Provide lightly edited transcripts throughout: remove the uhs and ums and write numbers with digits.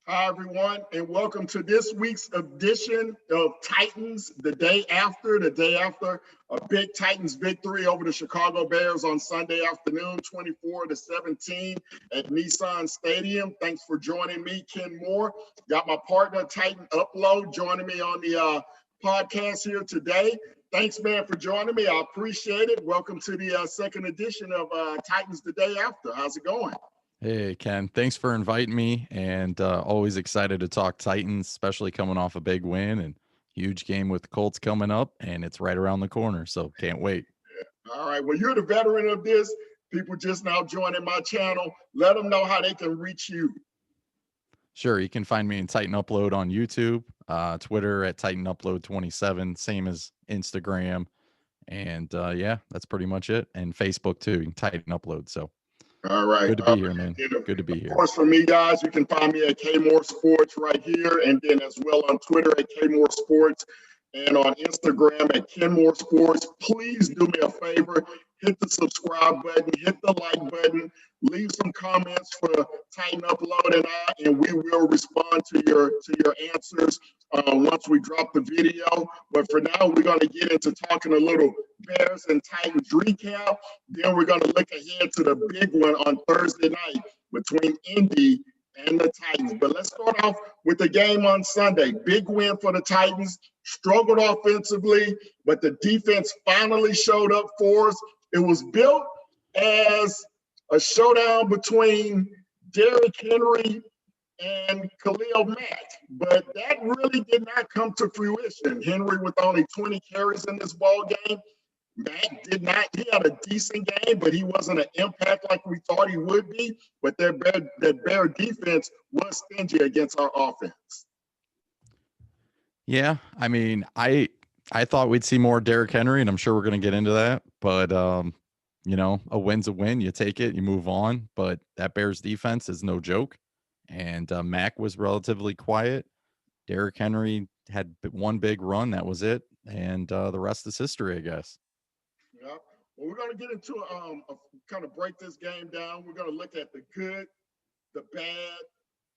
Hi, everyone, and welcome to this week's edition of Titans, the day after a big Titans victory over the Chicago Bears on Sunday afternoon, 24-17 at Nissan Stadium. Thanks for joining me, Ken Moore. Got my partner, Titan Upload, joining me on the podcast here today. Thanks, man, for joining me. I appreciate it. Welcome to the second edition of Titans, the day after. How's it going? Hey, Ken, thanks for inviting me, and always excited to talk Titans, especially coming off a big win and huge game with the Colts coming up, and it's right around the corner, so can't wait. All right. Well, you're the veteran of this. People just now joining my channel. Let them know how they can reach you. Sure, you can find me in Titan Upload on YouTube, Twitter at Titan Upload 27, same as Instagram, and yeah, that's pretty much it. And Facebook too, you can Titan Upload. So All right. good to be here, man. And Good to be of here. course, for me, guys, you can find me at Kmore Sports right here, and then as well on Twitter at Kmore Sports and on Instagram at Kenmore Sports. Please do me a favor, hit the subscribe button, hit the like button, leave some comments for Titan Upload and we will respond to your answers once we drop the video. But for now, we're going to get into talking a little Bears and Titans recap. Then we're going to look ahead to the big one on Thursday night between Indy and the Titans. But let's start off with the game on Sunday. Big win for the Titans. Struggled offensively, but the defense finally showed up for us. It was built as a showdown between Derrick Henry and Khalil Mack, but that really did not come to fruition. Henry with only 20 carries in this ball game. Mack did not. He had a decent game, but he wasn't an impact like we thought he would be. But their Bear defense was stingy against our offense. Yeah, I mean, I thought we'd see more Derrick Henry, and I'm sure we're going to get into that. But you know, a win's a win. You take it, you move on. But that Bears defense is no joke, and Mack was relatively quiet. Derrick Henry had one big run, that was it, and the rest is history, I guess. Yeah. Well, we're going to get into kind of break this game down. We're going to look at the good, the bad,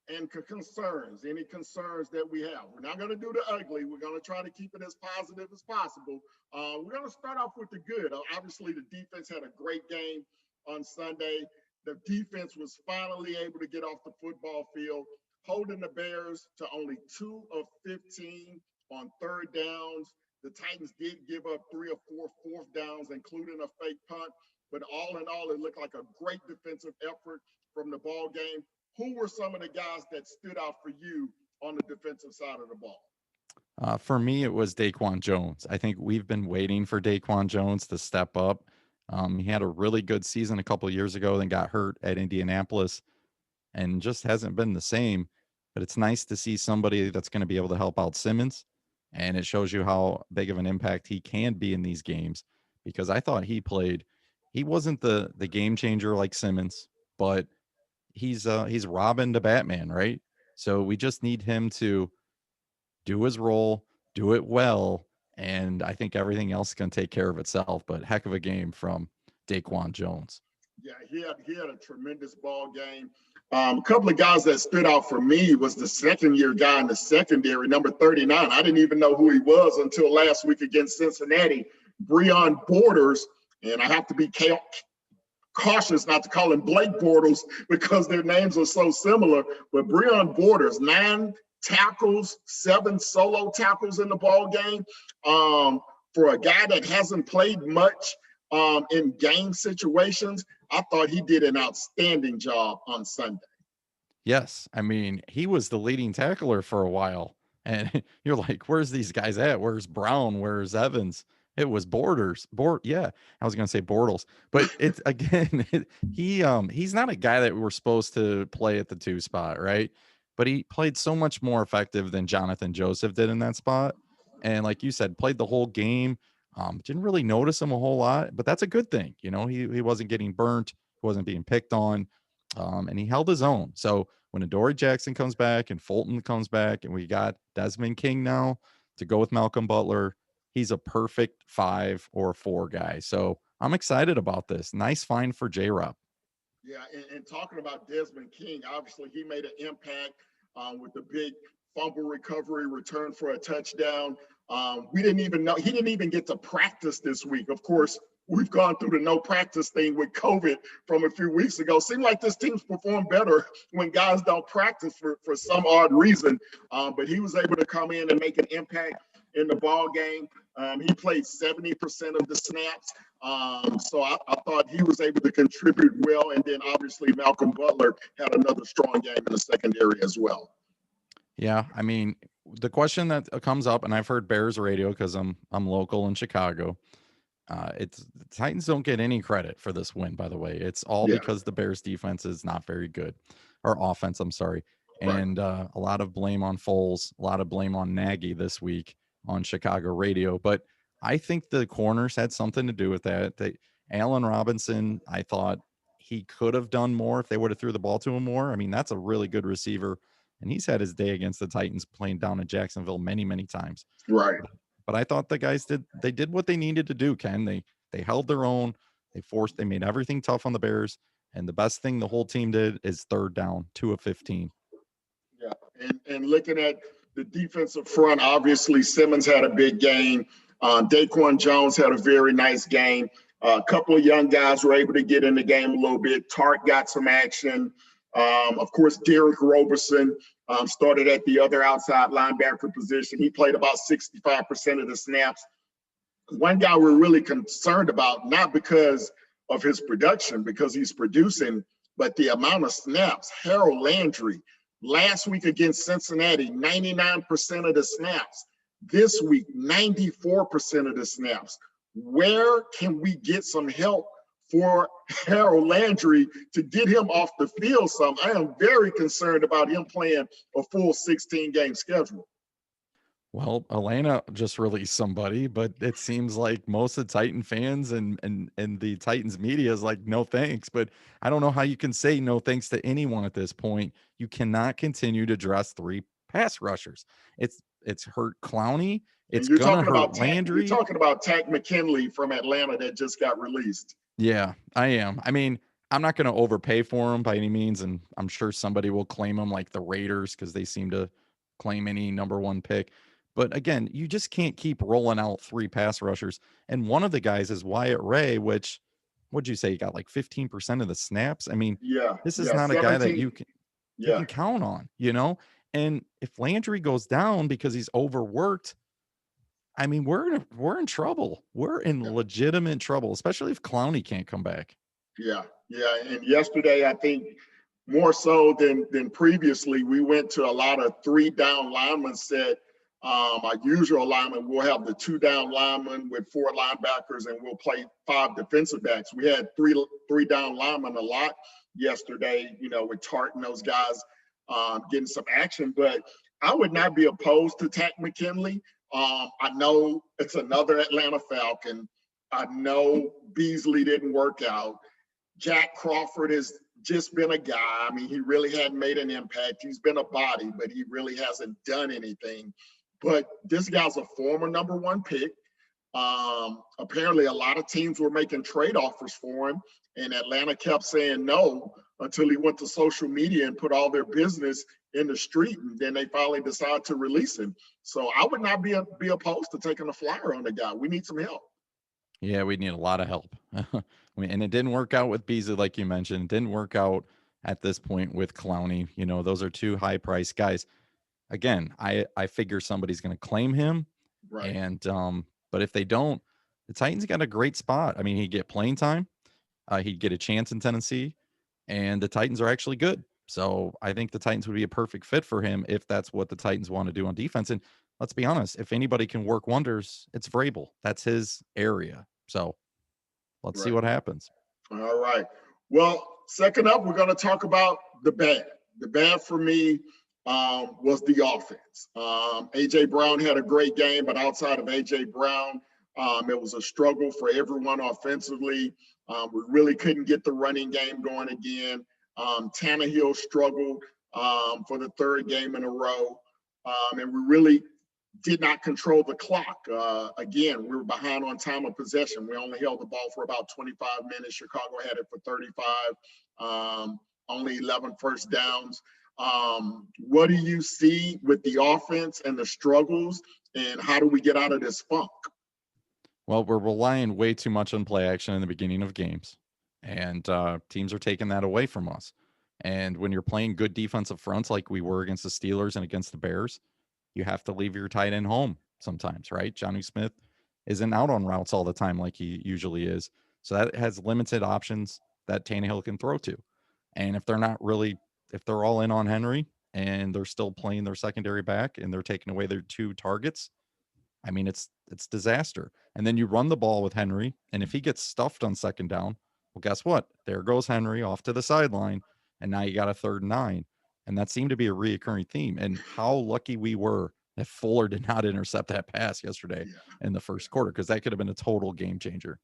and concerns, any concerns that we have. We're not going to do the ugly. We're going to try to keep it as positive as possible. We're going to start off with the good. Obviously, the defense had a great game on Sunday. The defense was finally able to get off the football field, holding the Bears to only 2 of 15 on third downs. The Titans did give up 3 or 4 fourth downs, including a fake punt. But all in all, it looked like a great defensive effort from the ball game. Who were some of the guys that stood out for you on the defensive side of the ball? For me, it was Daquan Jones. I think we've been waiting for Daquan Jones to step up. He had a really good season a couple of years ago, then got hurt at Indianapolis and just hasn't been the same. But it's nice to see somebody that's going to be able to help out Simmons. And it shows you how big of an impact he can be in these games because I thought he wasn't the game changer like Simmons, but he's Robin to Batman, right? So we just need him to do his role, do it well, and I think everything else can take care of itself. But heck of a game from Daquan Jones. Yeah, he had a tremendous ball game. A couple of guys that stood out for me was the second-year guy in the secondary, number 39. I didn't even know who he was until last week against Cincinnati, Breon Borders, and I have to be cautious not to call him Blake Bortles because their names are so similar. But Breon Borders, 9 tackles, 7 solo tackles in the ball game. For a guy that hasn't played much in game situations, I thought he did an outstanding job on Sunday. Yes, I mean, he was the leading tackler for a while. And you're like, where's these guys at? Where's Brown? Where's Evans? It was yeah, I was gonna say Bortles, but it's again, he's not a guy that we're supposed to play at the 2 spot, right? But he played so much more effective than Jonathan Joseph did in that spot. And like you said, played the whole game. Didn't really notice him a whole lot, but that's a good thing. You know, he wasn't getting burnt, he wasn't being picked on, and he held his own. So when Adoree Jackson comes back and Fulton comes back, and we got Desmond King now to go with Malcolm Butler, he's a perfect 5 or 4 guy. So I'm excited about this. Nice find for J-Rob. Yeah, and talking about Desmond King, obviously he made an impact. with the big fumble recovery return for a touchdown. We didn't even know, he didn't even get to practice this week. Of course, we've gone through the no practice thing with COVID from a few weeks ago. Seemed like this team's performed better when guys don't practice for some odd reason. But he was able to come in and make an impact in the ball game. He played 70% of the snaps. So I thought he was able to contribute well. And then obviously Malcolm Butler had another strong game in the secondary as well. Yeah, I mean, the question that comes up, and I've heard Bears radio because I'm local in Chicago. It's the Titans don't get any credit for this win, by the way. It's all Yeah. because the Bears defense is not very good, or offense, I'm sorry. Right. And a lot of blame on Foles, a lot of blame on Nagy this week on Chicago radio. But I think the corners had something to do with that. Allen Robinson, I thought he could have done more if they would have threw the ball to him more. I mean, that's a really good receiver, and he's had his day against the Titans playing down in Jacksonville many, many times. Right. But I thought the guys did what they needed to do, Ken. They held their own. They made everything tough on the Bears. And the best thing the whole team did is third down, 2 of 15. Yeah. And looking at the defensive front, obviously Simmons had a big game. Daquan Jones had a very nice game. A couple of young guys were able to get in the game a little bit. Tart got some action. Of course, Derrick Roberson started at the other outside linebacker position. He played about 65% of the snaps. One guy we're really concerned about, not because of his production, because he's producing, but the amount of snaps. Harold Landry, last week against Cincinnati, 99% of the snaps. This week, 94% of the snaps. Where can we get some help for Harold Landry to get him off the field some? I am very concerned about him playing a full 16-game schedule. Well, Atlanta just released somebody, but it seems like most of the Titan fans and the Titans media is like, no thanks. But I don't know how you can say no thanks to anyone at this point. You cannot continue to dress 3 pass rushers. It's hurt Clowney. It's gonna hurt Landry. You're talking about Takk McKinley from Atlanta that just got released. Yeah, I am. I mean, I'm not going to overpay for him by any means, and I'm sure somebody will claim him like the Raiders because they seem to claim any number 1 pick. But again, you just can't keep rolling out 3 pass rushers. And one of the guys is Wyatt Ray, which, what'd you say, he got like 15% of the snaps? I mean, this is not 17. A guy that you can count on, you know? And if Landry goes down because he's overworked, I mean, we're in trouble. We're in legitimate trouble, especially if Clowney can't come back. Yeah. And yesterday, I think more so than previously, we went to a lot of 3-down lineman set. Our usual lineman, we'll have the 2-down lineman with 4 linebackers, and we'll play 5 defensive backs. We had three-down linemen a lot yesterday, with Tart and those guys getting some action. But I would not be opposed to Takk McKinley. I know it's another Atlanta Falcon. I know Beasley didn't work out. Jack Crawford has just been a guy. I mean, he really hadn't made an impact. He's been a body, but he really hasn't done anything. But this guy's a former number 1 pick. Apparently, a lot of teams were making trade offers for him, and Atlanta kept saying no until he went to social media and put all their business in the street, and then they finally decided to release him. So I would not be opposed to taking a flyer on the guy. We need some help. Yeah, we need a lot of help. And it didn't work out with Beasley, like you mentioned. It didn't work out at this point with Clowney. Those are 2 high-priced guys. Again, I figure somebody's going to claim him. Right. And but if they don't, the Titans got a great spot. I mean, he'd get playing time. He'd get a chance in Tennessee, and the Titans are actually good. So I think the Titans would be a perfect fit for him if that's what the Titans want to do on defense. And let's be honest, if anybody can work wonders, it's Vrabel. That's his area. So let's see what happens. All right. Well, second up, we're going to talk about the bad. The bad for me was the offense. A.J. Brown had a great game, but outside of A.J. Brown, it was a struggle for everyone offensively. We really couldn't get the running game going again. Tannehill struggled for the 3rd game in a row, and we really did not control the clock. Again, we were behind on time of possession. We only held the ball for about 25 minutes. Chicago had it for 35, only 11 first downs. What do you see with the offense and the struggles, and how do we get out of this funk? Well, we're relying way too much on play action in the beginning of games, and teams are taking that away from us. And when you're playing good defensive fronts like we were against the Steelers and against the Bears, you have to leave your tight end home sometimes, right? Johnny Smith isn't out on routes all the time like he usually is. So that has limited options that Tannehill can throw to. And if they're all in on Henry and they're still playing their secondary back and they're taking away their two targets, I mean, it's disaster. And then you run the ball with Henry, and if he gets stuffed on second down, well, guess what? There goes Henry off to the sideline, and now you got a 3rd and 9. And that seemed to be a reoccurring theme. And how lucky we were that Fuller did not intercept that pass yesterday Yeah, in the first quarter, because that could have been a total game changer.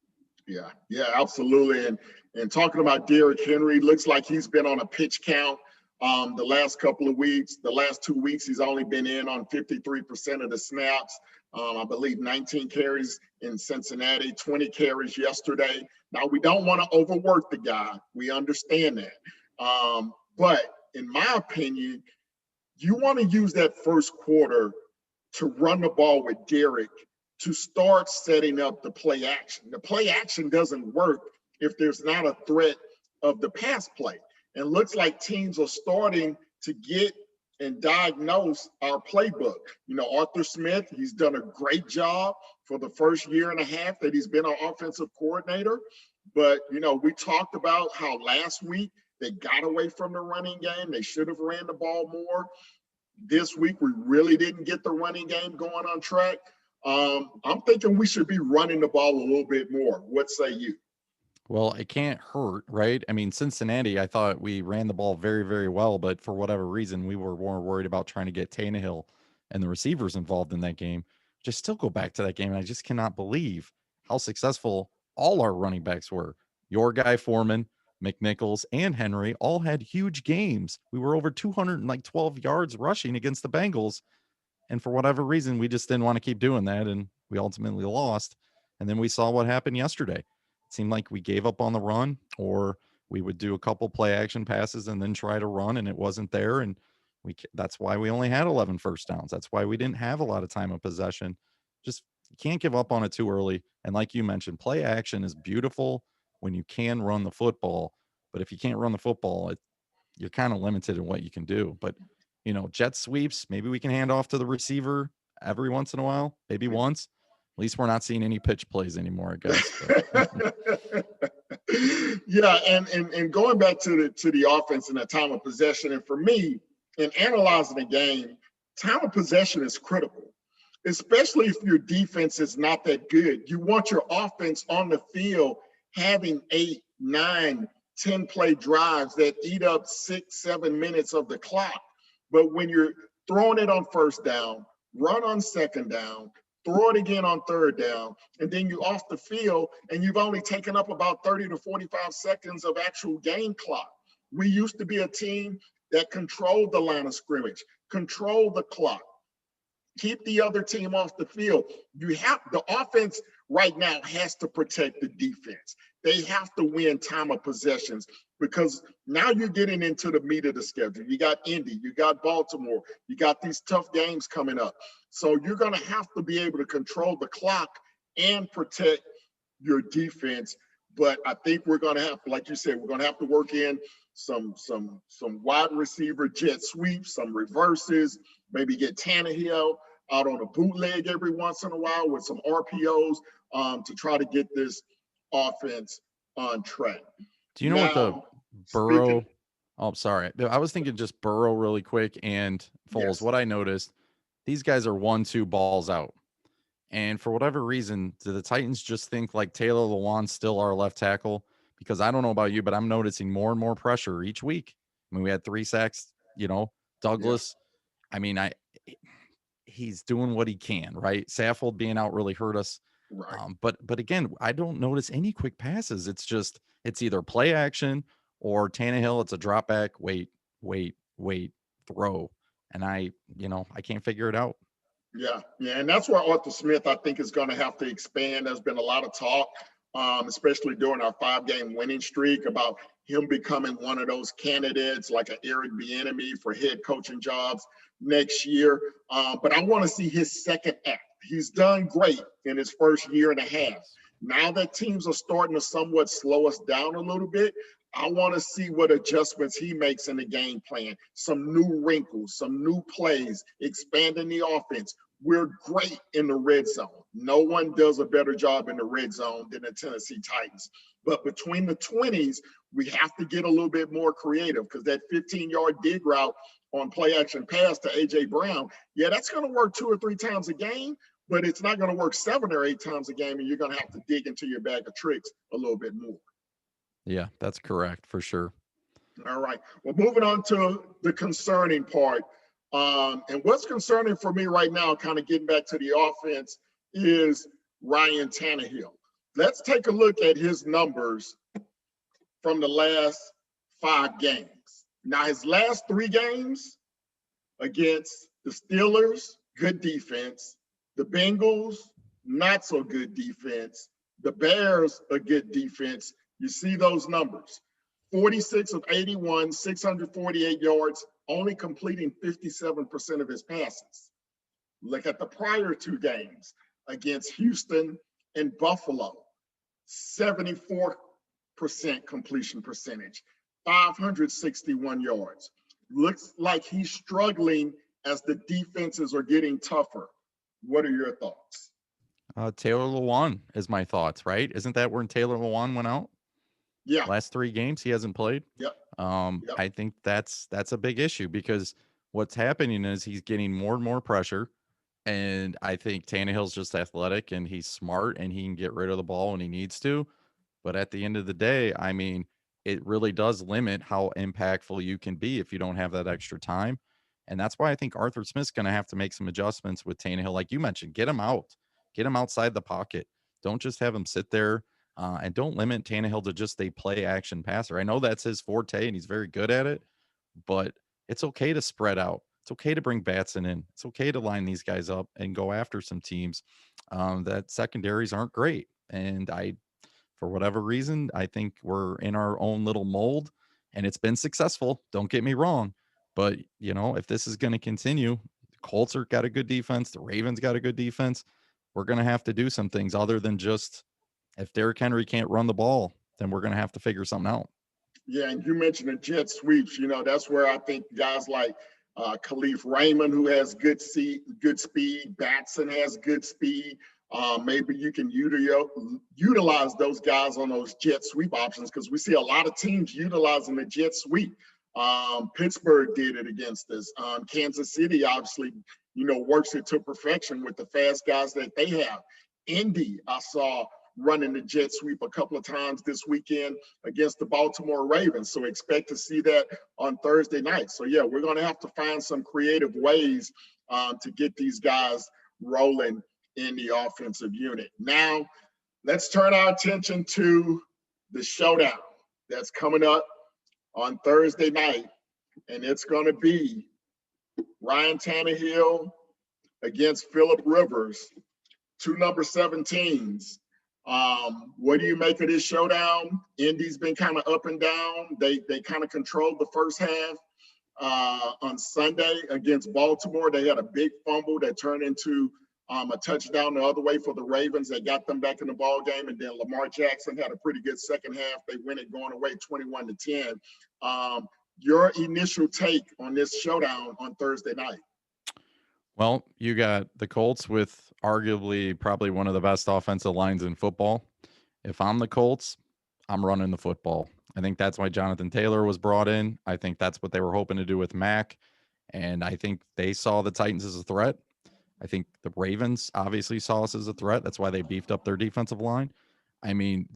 yeah, absolutely. And talking about Derrick Henry, looks like he's been on a pitch count the last couple of weeks. The last 2 weeks, he's only been in on 53% of the snaps. I believe 19 carries in Cincinnati, 20 carries yesterday. Now, we don't want to overwork the guy. We understand that. But in my opinion, you want to use that first quarter to run the ball with Derrick to start setting up the play action. The play action doesn't work if there's not a threat of the pass play. And it looks like teams are starting to get and diagnose our playbook. You know, Arthur Smith, he's done a great job for the first year and a half that he's been an offensive coordinator. But, you know, we talked about how last week they got away from the running game. They should have ran the ball more. This week, we really didn't get the running game going on track. I'm thinking we should be running the ball a little bit more. What say you? Well, it can't hurt, right? I mean, Cincinnati, I thought we ran the ball very, very well, but for whatever reason, we were more worried about trying to get Tannehill and the receivers involved in that game. Just still go back to that game, and I just cannot believe how successful all our running backs were. Your guy Foreman, McNichols, and Henry all had huge games. We were over 212 yards rushing against the Bengals, and for whatever reason, we just didn't want to keep doing that. And we ultimately lost. And then we saw what happened yesterday. It seemed like we gave up on the run, or we would do a couple play action passes and then try to run, and it wasn't there. And that's why we only had 11 first downs. That's why we didn't have a lot of time of possession. Just you can't give up on it too early. And like you mentioned, play action is beautiful when you can run the football. But if you can't run the football, you're kind of limited in what you can do. But jet sweeps, maybe we can hand off to the receiver every once in a while, maybe once. At least we're not seeing any pitch plays anymore, I guess. Yeah, and going back to the offense and the time of possession, and for me, in analyzing the game, time of possession is critical, especially if your defense is not that good. You want your offense on the field having 8, 9, 10 play drives that eat up 6, 7 minutes of the clock. But when you're throwing it on first down, run on second down, throw it again on third down, and then you're off the field and you've only taken up about 30 to 45 seconds of actual game clock. We used to be a team that controlled the line of scrimmage, controlled the clock, keep the other team off the field. You have the offense right now has to protect the defense. They have to win time of possessions, because now you're getting into the meat of the schedule. You got Indy, you got Baltimore, you got these tough games coming up. So you're going to have to be able to control the clock and protect your defense. But I think we're going to have, like you said, we're going to have to work in some wide receiver jet sweeps, some reverses, maybe get Tannehill out on a bootleg every once in a while with some RPOs to try to get this offense on track. Do you know what the Burrow? Oh, sorry. I was thinking just Burrow really quick and Foles. Yes. What I noticed, these guys are 1-2 balls out. And for whatever reason, do the Titans just think like Taylor Lewan's still our left tackle? Because I don't know about you, but I'm noticing more and more pressure each week. I mean, we had 3 sacks, Douglas. Yeah. I mean, he's doing what he can, right? Saffold being out really hurt us. Right. But again, I don't notice any quick passes. It's either play action or Tannehill. It's a drop back, wait, throw. And I can't figure it out. Yeah, and that's where Arthur Smith, I think, is going to have to expand. There's been a lot of talk, especially during our 5-game winning streak, about him becoming one of those candidates like an Eric Bieniemy for head coaching jobs next year. But I want to see his second act. He's done great in his first year and a half. Now that teams are starting to somewhat slow us down a little bit, I want to see what adjustments he makes in the game plan, some new wrinkles, some new plays, expanding the offense. We're great in the red zone. No one does a better job in the red zone than the Tennessee Titans. But between the 20s, we have to get a little bit more creative, because that 15-yard dig route on play action pass to A.J. Brown, yeah, that's going to work 2 or 3 times a game, but it's not going to work 7 or 8 times a game, and you're going to have to dig into your bag of tricks a little bit more. Yeah, that's correct for sure. All right. Well, moving on to the concerning part. And what's concerning for me right now, kind of getting back to the offense, is Ryan Tannehill. Let's take a look at his numbers from the last 5 games. Now, his last 3 games against the Steelers, good defense. The Bengals, not so good defense. The Bears, a good defense. You see those numbers. 46 of 81, 648 yards, only completing 57% of his passes. Look at the prior 2 games against Houston and Buffalo. 74% completion percentage, 561 yards. Looks like he's struggling as the defenses are getting tougher. What are your thoughts? Taylor Lewan is my thoughts, right? Isn't that when Taylor Lewan went out? Yeah. Last 3 games he hasn't played. Yep. I think that's a big issue, because what's happening is he's getting more and more pressure. And I think Tannehill's just athletic and he's smart and he can get rid of the ball when he needs to. But at the end of the day, I mean, it really does limit how impactful you can be if you don't have that extra time. And that's why I think Arthur Smith's going to have to make some adjustments with Tannehill. Like you mentioned, get him out, get him outside the pocket. Don't just have him sit there, and don't limit Tannehill to just a play action passer. I know that's his forte and he's very good at it, but it's okay to spread out. It's okay to bring Batson in. It's okay to line these guys up and go after some teams that secondaries aren't great. And for whatever reason, I think we're in our own little mold, and it's been successful. Don't get me wrong. But, if this is going to continue, the Colts are got a good defense. The Ravens got a good defense. We're going to have to do some things other than just, if Derrick Henry can't run the ball, then we're going to have to figure something out. Yeah, and you mentioned the jet sweeps. That's where I think guys like Khalif Raymond, who has good speed, Batson has good speed. Maybe you can utilize those guys on those jet sweep options, because we see a lot of teams utilizing the jet sweep. Pittsburgh did it against us. Kansas City obviously, works it to perfection with the fast guys that they have. Indy, I saw running the jet sweep a couple of times this weekend against the Baltimore Ravens. So expect to see that on Thursday night. So yeah, we're going to have to find some creative ways to get these guys rolling in the offensive unit. Now, let's turn our attention to the showdown that's coming up on Thursday night. And it's going to be Ryan Tannehill against Phillip Rivers, 2 number 17s. What do you make of this showdown? Indy's been kind of up and down. They kind of controlled the first half. On Sunday against Baltimore, they had a big fumble that turned into a touchdown the other way for the Ravens that got them back in the ball game. And then Lamar Jackson had a pretty good second half. They win it going away 21-10. Your initial take on this showdown on Thursday night? Well, you got the Colts with arguably probably one of the best offensive lines in football. If I'm the Colts, I'm running the football. I think that's why Jonathan Taylor was brought in. I think that's what they were hoping to do with Mac. And I think they saw the Titans as a threat. I think the Ravens obviously saw us as a threat. That's why they beefed up their defensive line. I mean,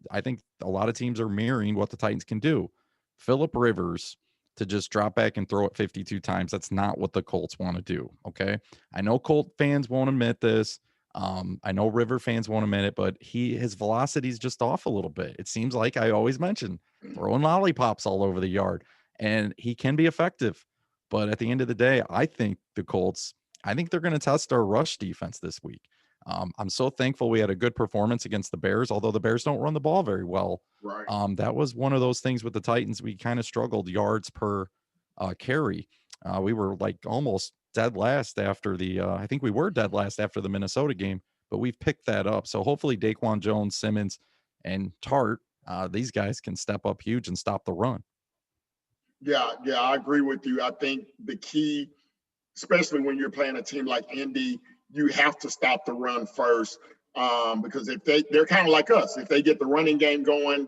I think a lot of teams are mirroring what the Titans can do. Phillip Rivers to just drop back and throw it 52 times. That's not what the Colts want to do. Okay. I know Colt fans won't admit this. I know River fans won't admit it, but his velocity is just off a little bit. It seems like I always mention throwing lollipops all over the yard, and he can be effective. But at the end of the day, I think they're going to test our rush defense this week. I'm so thankful we had a good performance against the Bears, although the Bears don't run the ball very well. Right. That was one of those things with the Titans. We kind of struggled yards per carry. We were like almost dead last after I think we were dead last after the Minnesota game, but we've picked that up. So hopefully Daquan Jones, Simmons, and Tart, these guys can step up huge and stop the run. Yeah, I agree with you. I think the key, especially when you're playing a team like Indy, you have to stop the run first, because if they're kind of like us. If they get the running game going,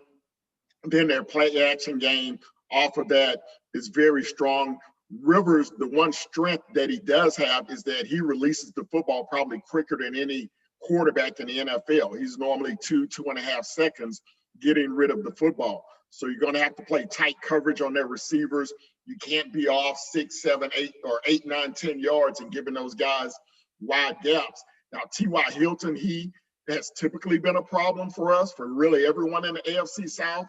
then their play action game off of that is very strong. Rivers, the one strength that he does have is that he releases the football probably quicker than any quarterback in the NFL. He's normally 2.5 seconds getting rid of the football. So you're going to have to play tight coverage on their receivers. You can't be off 6, 7, 8, or 8, 9, 10 yards and giving those guys wide gaps. Now, T.Y. Hilton, he has typically been a problem for us, for really everyone in the AFC South.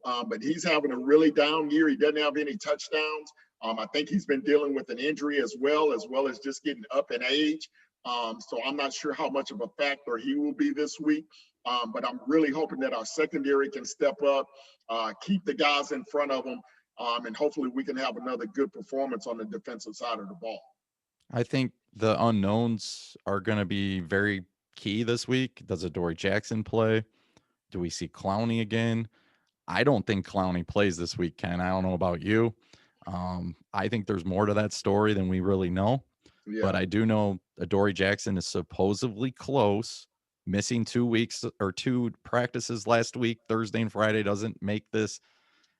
But he's having a really down year. He doesn't have any touchdowns. I think he's been dealing with an injury as well as just getting up in age. So I'm not sure how much of a factor he will be this week. But I'm really hoping that our secondary can step up, keep the guys in front of them, and hopefully we can have another good performance on the defensive side of the ball. I think the unknowns are going to be very key this week. Does Adoree Jackson play? Do we see Clowney again? I don't think Clowney plays this week, Ken. I don't know about you. I think there's more to that story than we really know. Yeah. But I do know Adoree Jackson is supposedly close, missing 2 weeks or 2 practices last week. Thursday and Friday doesn't make this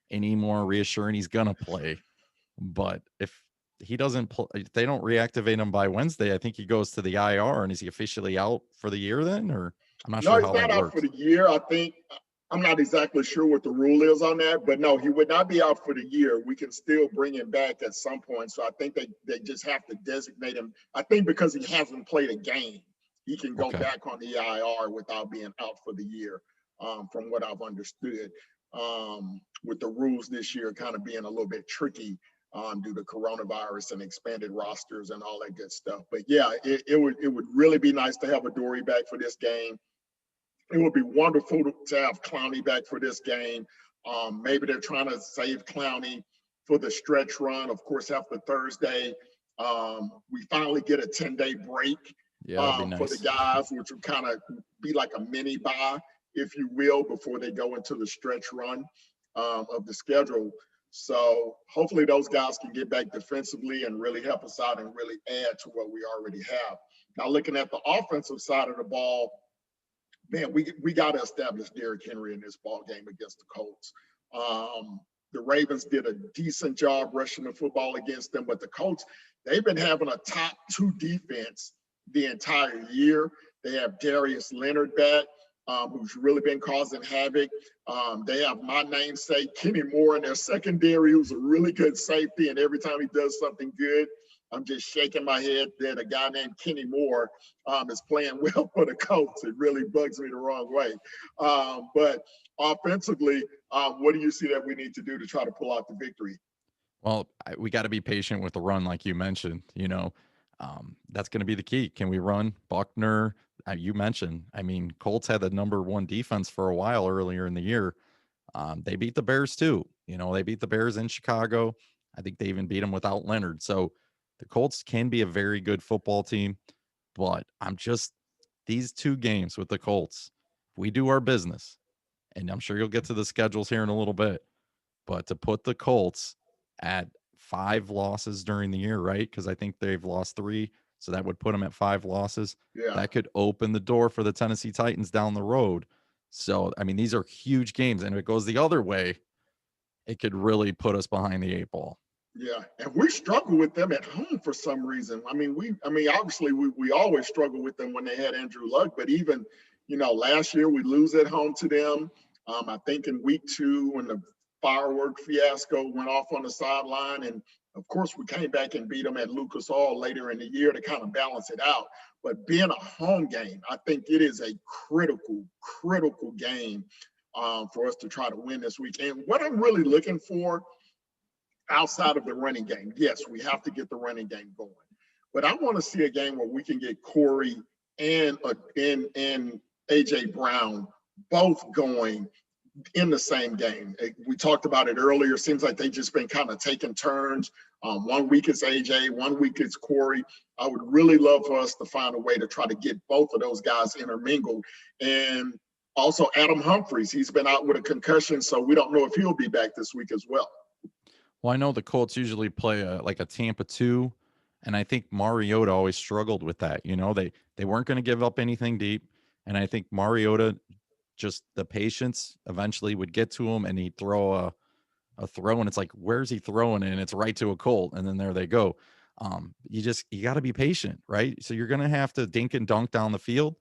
any more reassuring he's going to play. But if he doesn't if they don't reactivate him by Wednesday, I think he goes to the IR. And is he officially out for the year then? Or I'm not No, sure he's how not that out for works. the year. I think I'm not exactly sure what the rule is on that, but no, he would not be out for the year. We can still bring him back at some point. So I think they just have to designate him. I think because he hasn't played a game, he can go Okay. back on the IR without being out for the year, from what I've understood. With the rules this year kind of being a little bit tricky, due to coronavirus and expanded rosters and all that good stuff. But yeah, it would really be nice to have Adoree back for this game. It would be wonderful to have Clowney back for this game. Maybe they're trying to save Clowney for the stretch run. Of course, after Thursday, we finally get a 10-day break, Yeah, that'd be for the nice. guys, which would kind of be like a mini bye, if you will, before they go into the stretch run, of the schedule. So hopefully those guys can get back defensively and really help us out and really add to what we already have. Now, looking at the offensive side of the ball, man, we got to establish Derrick Henry in this ball game against the Colts. The Ravens did a decent job rushing the football against them, but the Colts, they've been having a top 2 defense the entire year. They have Darius Leonard back, who's really been causing havoc. They have my namesake, Kenny Moore, in their secondary, who's a really good safety, and every time he does something good, I'm just shaking my head that a guy named Kenny Moore is playing well for the Colts. It really bugs me the wrong way. But offensively, what do you see that we need to do to try to pull out the victory? Well, we got to be patient with the run, like you mentioned. That's going to be the key. Can we run Buckner? You mentioned. I mean, Colts had the #1 defense for a while earlier in the year. They beat the Bears too. They beat the Bears in Chicago. I think they even beat them without Leonard. So the Colts can be a very good football team. But these 2 games with the Colts, if we do our business, and I'm sure you'll get to the schedules here in a little bit. But to put the Colts at 5 losses during the year, right? Because I think they've lost 3. So that would put them at 5 losses. Yeah, That could open the door for the Tennessee Titans down the road. So, I mean, these are huge games. And if it goes the other way, it could really put us behind the 8 ball. yeah, and we struggle with them at home for some reason. I mean, obviously we always struggle with them when they had Andrew Luck, but even last year we lose at home to them. I think in week 2 when the firework fiasco went off on the sideline, and of course we came back and beat them at Lucas Oil later in the year to kind of balance it out. But being a home game, I think it is a critical game, for us to try to win this week. And what I'm really looking for outside of the running game, yes, we have to get the running game going. But I want to see a game where we can get Corey and AJ Brown both going in the same game. We talked about it earlier. Seems like they've just been kind of taking turns. 1 week it's AJ, 1 week it's Corey. I would really love for us to find a way to try to get both of those guys intermingled. And also Adam Humphries, he's been out with a concussion, so we don't know if he'll be back this week as well. Well, I know the Colts usually play like a Tampa 2, and I think Mariota always struggled with that. They weren't going to give up anything deep, and I think Mariota, just the patience eventually would get to him, and he'd throw a throw, and it's like, where's he throwing it? And it's right to a Colt, and then there they go. You got to be patient, right? So you're going to have to dink and dunk down the field,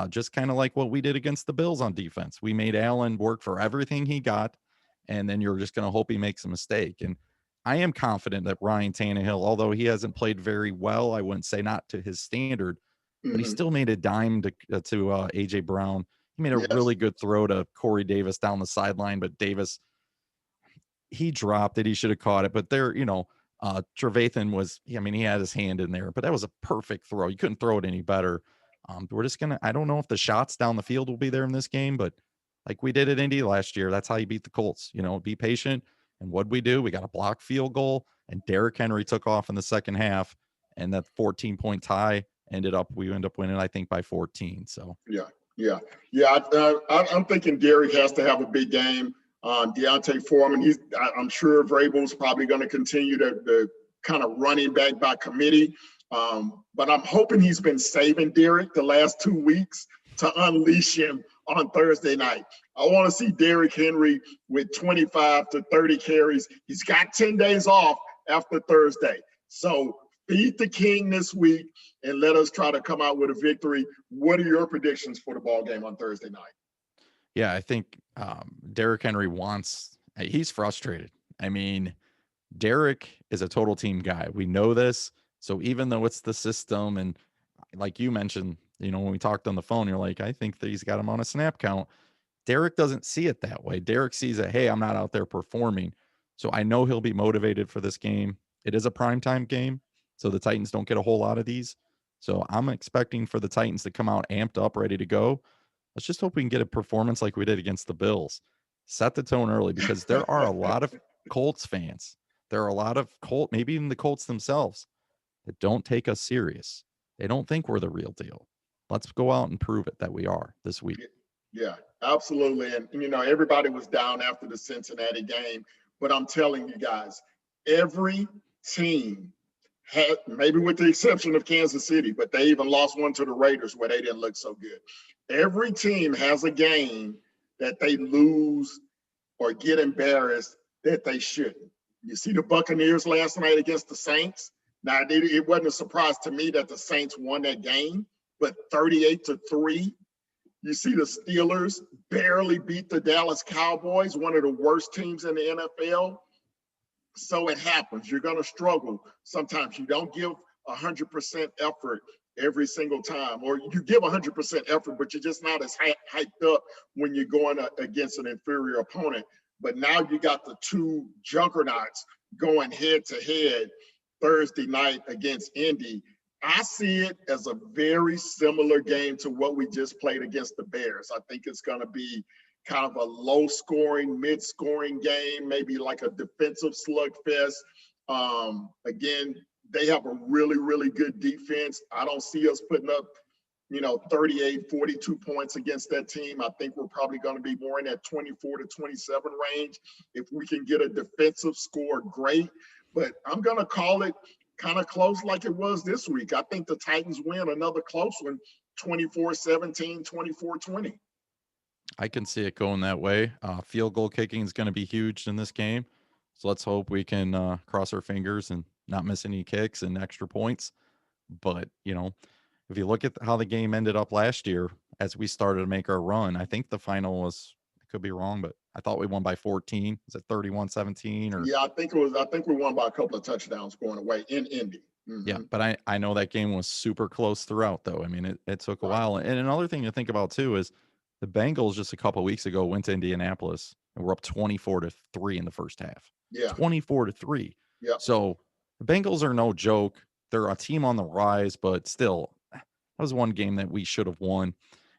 just kind of like what we did against the Bills on defense. We made Allen work for everything he got, and then you're just going to hope he makes a mistake. And I am confident that Ryan Tannehill, although he hasn't played very well, I wouldn't say not to his standard, but he still made a dime to AJ Brown. He made a really good throw to Corey Davis down the sideline, but Davis, he dropped it. He should have caught it. But Trevathan was, he had his hand in there, but that was a perfect throw. You couldn't throw it any better. We're just I don't know if the shots down the field will be there in this game, but like we did at Indy last year, that's how you beat the Colts. Be patient. And what'd we do? We got a blocked field goal, and Derrick Henry took off in the second half, and that 14-point tie we end up winning, I think, by 14. So yeah. I'm thinking Derrick has to have a big game. Deontay Foreman, I'm sure Vrabel's probably going to continue to kind of running back by committee. But I'm hoping he's been saving Derrick the last 2 weeks to unleash him on Thursday night. I want to see Derrick Henry with 25 to 30 carries. He's got 10 days off after Thursday. So feed the king this week and let us try to come out with a victory. What are your predictions for the ball game on Thursday night? Yeah, I think Derrick Henry he's frustrated. Derrick is a total team guy. We know this. So even though it's the system, and like you mentioned, when we talked on the phone, you're like, I think that he's got him on a snap count. Derrick doesn't see it that way. Derrick sees that, hey, I'm not out there performing. So I know he'll be motivated for this game. It is a primetime game, so the Titans don't get a whole lot of these. So I'm expecting for the Titans to come out amped up, ready to go. Let's just hope we can get a performance like we did against the Bills. Set the tone early, because there are a lot of Colts fans. There are a lot of maybe even the Colts themselves, that don't take us serious. They don't think we're the real deal. Let's go out and prove it that we are this week. Yeah, absolutely. And, everybody was down after the Cincinnati game, but I'm telling you guys, every team had, maybe with the exception of Kansas City, but they even lost one to the Raiders where they didn't look so good. Every team has a game that they lose or get embarrassed that they shouldn't. You see the Buccaneers last night against the Saints. Now, it wasn't a surprise to me that the Saints won that game, but 38-3. You see the Steelers barely beat the Dallas Cowboys, one of the worst teams in the NFL. So it happens. You're going to struggle. Sometimes you don't give 100% effort every single time, or you give 100% effort, but you're just not as hyped up when you're going against an inferior opponent. But now you got the two juggernauts going head to head Thursday night against Indy. I see it as a very similar game to what we just played against the Bears. I think it's going to be kind of a low-scoring, mid-scoring game, maybe like a defensive slugfest. Again, they have a really, really good defense. I don't see us putting up, 38, 42 points against that team. I think we're probably going to be more in that 24 to 27 range. If we can get a defensive score, great. But I'm going to call it kind of close like it was this week. I think the Titans win another close one, 24-17, 24-20. I can see it going that way. Field goal kicking is going to be huge in this game. So let's hope we can cross our fingers and not miss any kicks and extra points. But, if you look at how the game ended up last year, as we started to make our run, I think the final was, I could be wrong, but I thought we won by 14. Was it 31-17 or? Yeah, I think we won by a couple of touchdowns going away in Indy. Mm-hmm. Yeah, but I know that game was super close throughout, though. It took a while. And another thing to think about too is the Bengals just a couple of weeks ago went to Indianapolis and were up 24-3 in the first half. Yeah, 24-3. Yeah. So the Bengals are no joke. They're a team on the rise, but still, was one game that we should have won.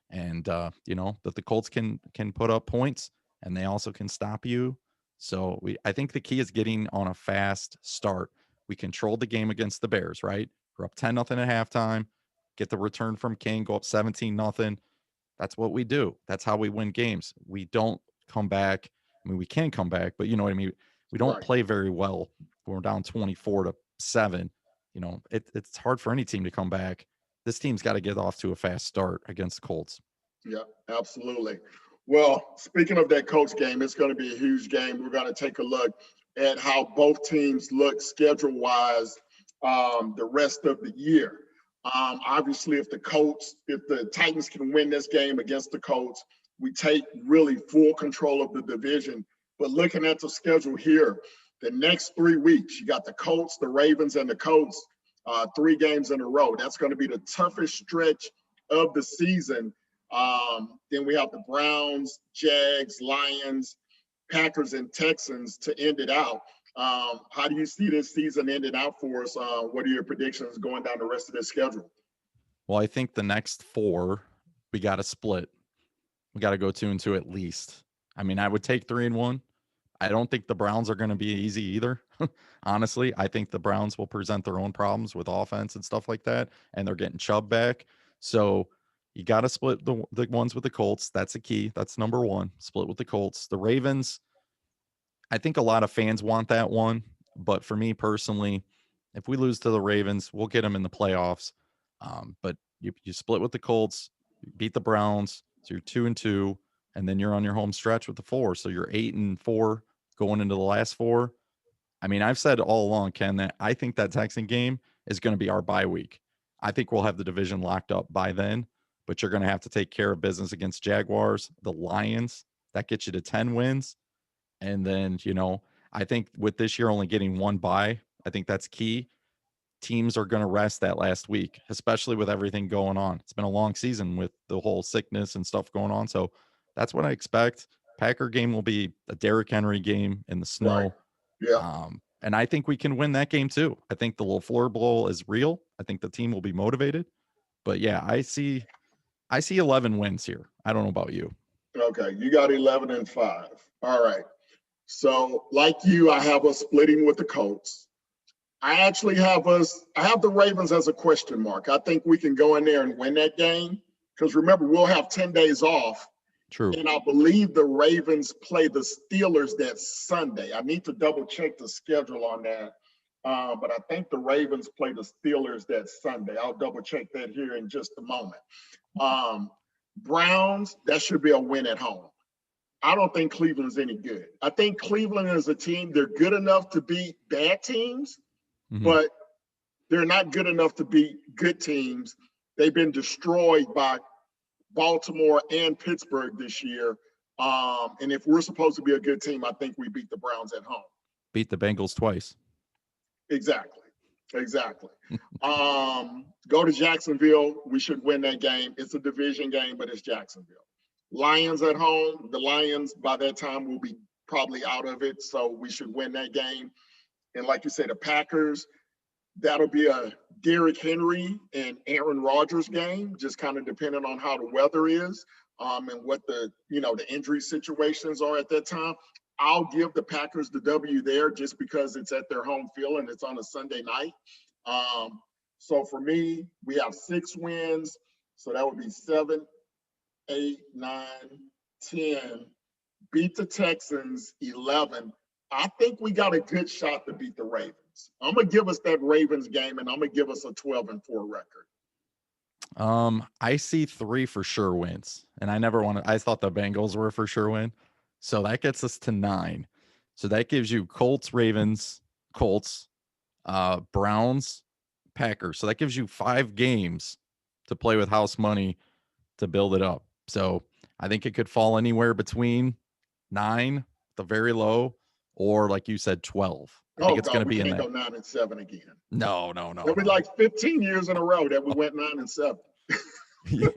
And that the Colts can put up points, and they also can stop you. So I think the key is getting on a fast start. We controlled the game against the Bears, right? We're up 10-0 at halftime. Get the return from King, go up 17-0. That's what we do. That's how we win games. We don't come back. I mean, we can come back, but you know what I mean? We don't Right. play very well. We're down 24-7. It's hard for any team to come back. This team's got to get off to a fast start against the Colts. Yeah, absolutely. Well, speaking of that Colts game, it's going to be a huge game. We're going to take a look at how both teams look schedule-wise the rest of the year. Obviously, if the Titans can win this game against the Colts, we take really full control of the division. But looking at the schedule here, the next 3 weeks, you got the Colts, the Ravens, and the Colts, 3 games in a row. That's going to be the toughest stretch of the season. Then we have the Browns, Jags, Lions, Packers, and Texans to end it out. How do you see this season ending out for us? What are your predictions going down the rest of this schedule? Well, I think the next 4, we got to split. We got to go 2-2 at least. I mean, I would take 3-1. I don't think the Browns are going to be easy either. Honestly, I think the Browns will present their own problems with offense and stuff like that, and they're getting Chubb back. So you got to split the ones with the Colts. That's a key. That's number 1. Split with the Colts. The Ravens, I think a lot of fans want that one, but for me personally, if we lose to the Ravens, we'll get them in the playoffs. But you split with the Colts, beat the Browns, so you're 2-2, and then you're on your home stretch with the 4. So you're 8-4 going into the last 4. I mean, I've said all along, Ken, that I think that Texan game is going to be our bye week. I think we'll have the division locked up by then, but you're going to have to take care of business against Jaguars, the Lions. That gets you to 10 wins. And then, I think with this year only getting 1 bye, I think that's key. Teams are going to rest that last week, especially with everything going on. It's been a long season with the whole sickness and stuff going on. So that's what I expect. Packer game will be a Derrick Henry game in the snow. Right. Yeah. And I think we can win that game too. I think the LaFleur Bowl is real. I think the team will be motivated. But yeah, I see 11 wins here. I don't know about you. Okay. You got 11-5. All right. So, like you, I have us splitting with the Colts. I have the Ravens as a question mark. I think we can go in there and win that game because remember, we'll have 10 days off. True. And I believe the Ravens play the Steelers that Sunday. I need to double check the schedule on that. But I think the Ravens play the Steelers that Sunday. I'll double check that here in just a moment. Browns, that should be a win at home. I don't think Cleveland's any good. I think Cleveland is a team, they're good enough to beat bad teams, but they're not good enough to beat good teams. They've been destroyed by Baltimore and Pittsburgh this year. And if we're supposed to be a good team, I think we beat the Browns at home. Beat the Bengals twice. Exactly. Go to Jacksonville. We should win that game. It's a division game, but it's Jacksonville. Lions at home. The Lions, by that time, will be probably out of it, so we should win that game. And like you said, the Packers, that'll be a Derrick Henry and Aaron Rodgers game, just kind of depending on how the weather is and what the injury situations are at that time. I'll give the Packers the W there just because it's at their home field and it's on a Sunday night. So for me, we have 6 wins. So that would be 7, 8, 9, 10. Beat the Texans, 11. I think we got a good shot to beat the Ravens. I'm going to give us that Ravens game, and I'm going to give us a 12-4 record. I see 3 for sure wins, and I thought the Bengals were for sure win. So that gets us to 9. So that gives you Colts, Ravens, Colts, Browns, Packers. So that gives you 5 games to play with house money to build it up. So I think it could fall anywhere between 9, the very low, or like you said, 12. I think it's going to be in that. We can't go 9-7 again. No. It'll be like 15 years in a row that we went 9-7. Yeah.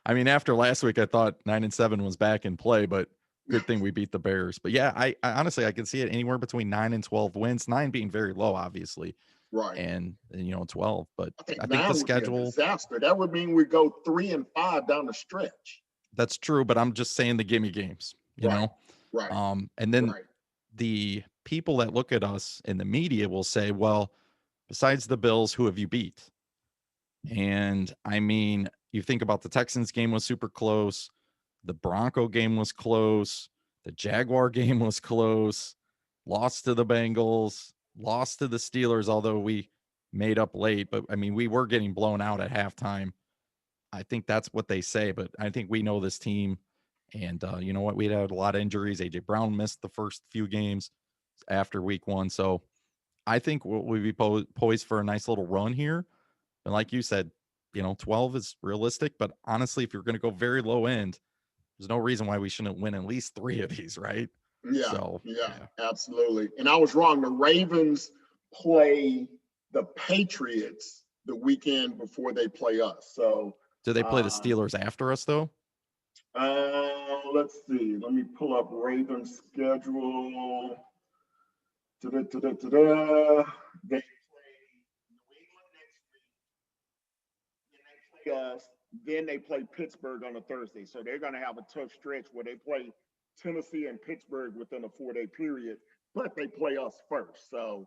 I mean, after last week, I thought 9-7 was back in play, but good thing we beat the Bears. But yeah, I honestly, I can see it anywhere between 9 and 12 wins, 9 being very low, obviously. Right. and 12. But I think I think the 9 would be a schedule, disaster. That would mean we go 3-5 down the stretch. that's true, but I'm just saying the gimme games, Right. Right. and then Right. the people that look at us in the media will say, well, besides the Bills, who have you beat? And I mean, you think about the Texans game was super close. The Bronco game was close. The Jaguar game was close. Lost to the Bengals, lost to the Steelers, although we made up late. But I mean, we were getting blown out at halftime. I think that's what they say, but I think we know this team. And you know what? We had a lot of injuries. AJ Brown missed the first few games after week 1. So I think we'll be poised for a nice little run here. And like you said, 12 is realistic. But honestly, if you're going to go very low end, there's no reason why we shouldn't win at least 3 of these, right? Yeah. So, Yeah. Absolutely. And I was wrong. The Ravens play the Patriots the weekend before they play us. So do they play the Steelers after us, though? let's see. Let me pull up Ravens schedule. They play New England next week. Then they play us. Then they play Pittsburgh on a Thursday. So they're going to have a tough stretch where they play Tennessee and Pittsburgh within a 4-day period, but they play us first. So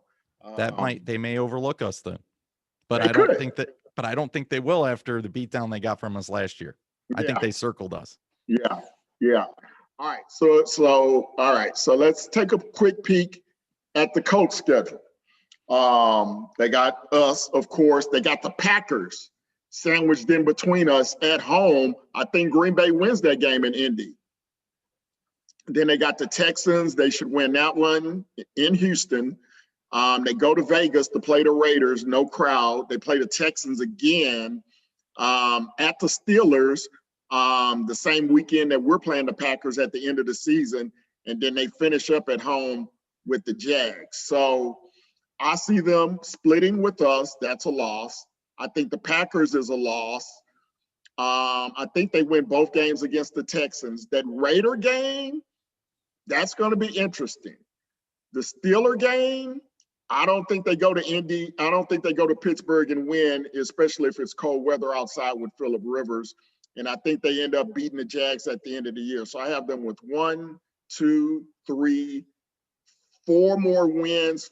They may overlook us then. But they I don't could. think that but I don't think they will after the beatdown they got from us last year. I think they circled us. Yeah. Yeah. All right. So all right. So let's take a quick peek at the Colts schedule. They got us, of course. They got the Packers sandwiched in between us at home. I think Green Bay wins that game in Indy. Then they got the Texans. They should win that one in Houston. They go to Vegas to play the Raiders, no crowd. They play the Texans again at the Steelers the same weekend that we're playing the Packers at the end of the season. And then they finish up at home with the Jags. So I see them splitting with us. That's a loss. I think the Packers is a loss. I think they win both games against the Texans. That Raider game, that's going to be interesting. The Steeler game, I don't think they go to Indy. I don't think they go to Pittsburgh and win, especially if it's cold weather outside with Phillip Rivers. And I think they end up beating the Jags at the end of the year. So I have them with 1, 2, 3, 4 more wins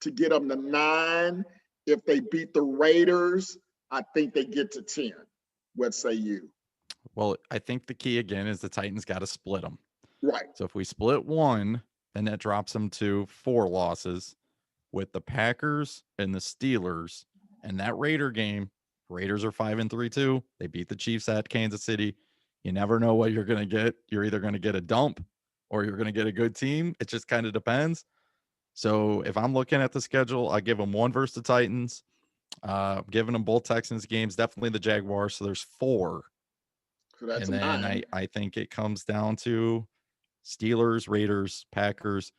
to get them to 9. If they beat the Raiders, I think they get to 10. What say you? Well, I think the key again is the Titans got to split them. Right. So if we split 1, then that drops them to 4 losses with the Packers and the Steelers. And that Raider game, Raiders are 5-3 too. They beat the Chiefs at Kansas City. You never know what you're going to get. You're either going to get a dump or you're going to get a good team. It just kind of depends. So if I'm looking at the schedule, I give them 1 versus the Titans. Giving them both Texans games, definitely the Jaguars. So there's 4. So that's and then 9. I think it comes down to Steelers, Raiders, Packers.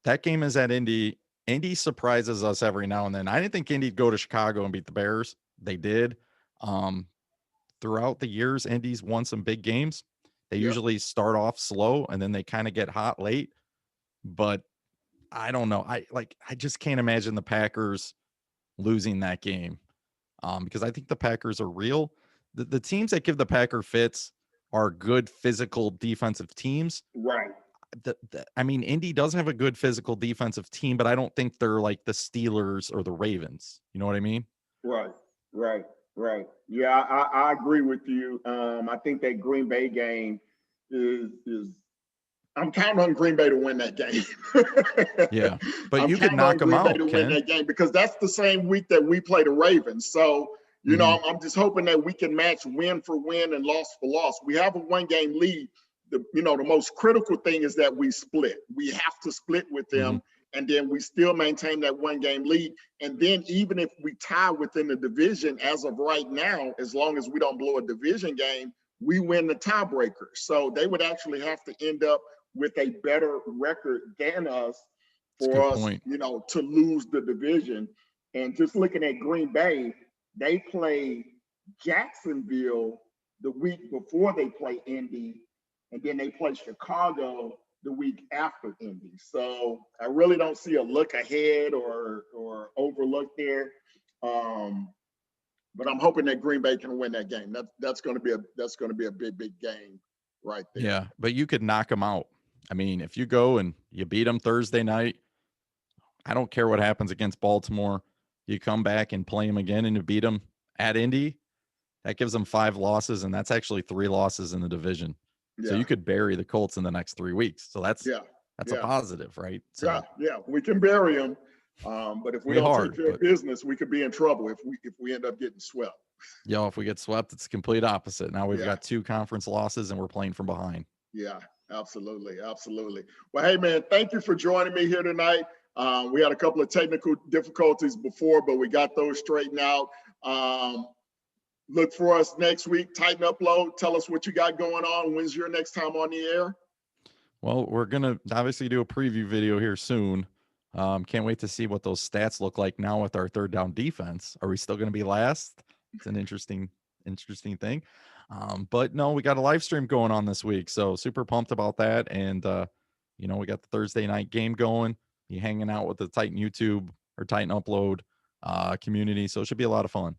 That game is at Indy. Indy surprises us every now and then. I didn't think Indy'd go to Chicago and beat the Bears. They did. Throughout the years, Indy's won some big games. They usually start off slow and then they kind of get hot late. But I don't know. I just can't imagine the Packers losing that game. Because I think the Packers are real. The teams that give the Packer fits are good physical defensive teams. Right. I mean, Indy does have a good physical defensive team, but I don't think they're like the Steelers or the Ravens. You know what I mean? Right. Yeah, I agree with you. I think that Green Bay game is I'm counting on Green Bay to win that game. Yeah, but you could knock them out, win that game because that's the same week that we play the Ravens. So, you know, I'm just hoping that we can match win for win and loss for loss. We have a 1-game lead. The most critical thing is that we split. We have to split with them, and then we still maintain that 1-game lead. And then even if we tie within the division as of right now, as long as we don't blow a division game, we win the tiebreaker. So they would actually have to end up with a better record than us for us, to lose the division. And just looking at Green Bay, they play Jacksonville the week before they play Indy, and then they play Chicago the week after Indy. So I really don't see a look ahead or overlook there. But I'm hoping that Green Bay can win that game. That's going to be a big game right there. Yeah, but you could knock them out. I mean, if you go and you beat them Thursday night, I don't care what happens against Baltimore. You come back and play them again and you beat them at Indy. That gives them 5 losses, and that's actually 3 losses in the division. Yeah. So you could bury the Colts in the next 3 weeks. So that's Yeah. a positive, right? So Yeah, we can bury them. But if we don't take care of business, we could be in trouble if we end up getting swept. If we get swept, it's the complete opposite. Now we've got 2 conference losses and we're playing from behind. Yeah, absolutely. Well, hey man, thank you for joining me here tonight. We had a couple of technical difficulties before, but we got those straightened out. Look for us next week. Titan Upload. Tell us what you got going on. When's your next time on the air? Well, we're going to obviously do a preview video here soon. Can't wait to see what those stats look like now with our third down defense. Are we still going to be last? It's an interesting thing. But no, we got a live stream going on this week. So super pumped about that. And, we got the Thursday night game going. You hanging out with the Titan YouTube or Titan Upload community. So it should be a lot of fun.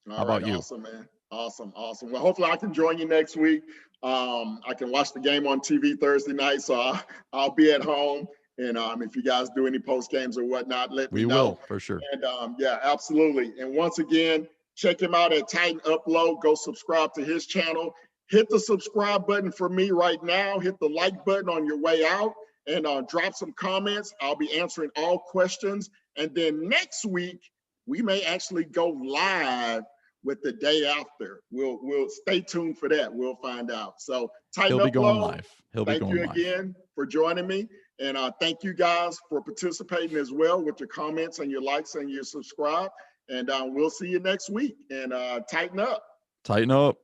How about you? Awesome, man. Awesome. Well, hopefully I can join you next week. I can watch the game on TV Thursday night, so I'll be at home. And if you guys do any post games or whatnot, let me know. We will, for sure. And yeah, absolutely. And once again, check him out at Titan Upload. Go subscribe to his channel. Hit the subscribe button for me right now. Hit the like button on your way out, and drop some comments. I'll be answering all questions. And then next week, we may actually go live with the day after. We'll stay tuned for that. We'll find out. So He'll be going live. Thank you again for joining me. And thank you guys for participating as well with your comments and your likes and your subscribe. And we'll see you next week. And tighten up. Tighten up.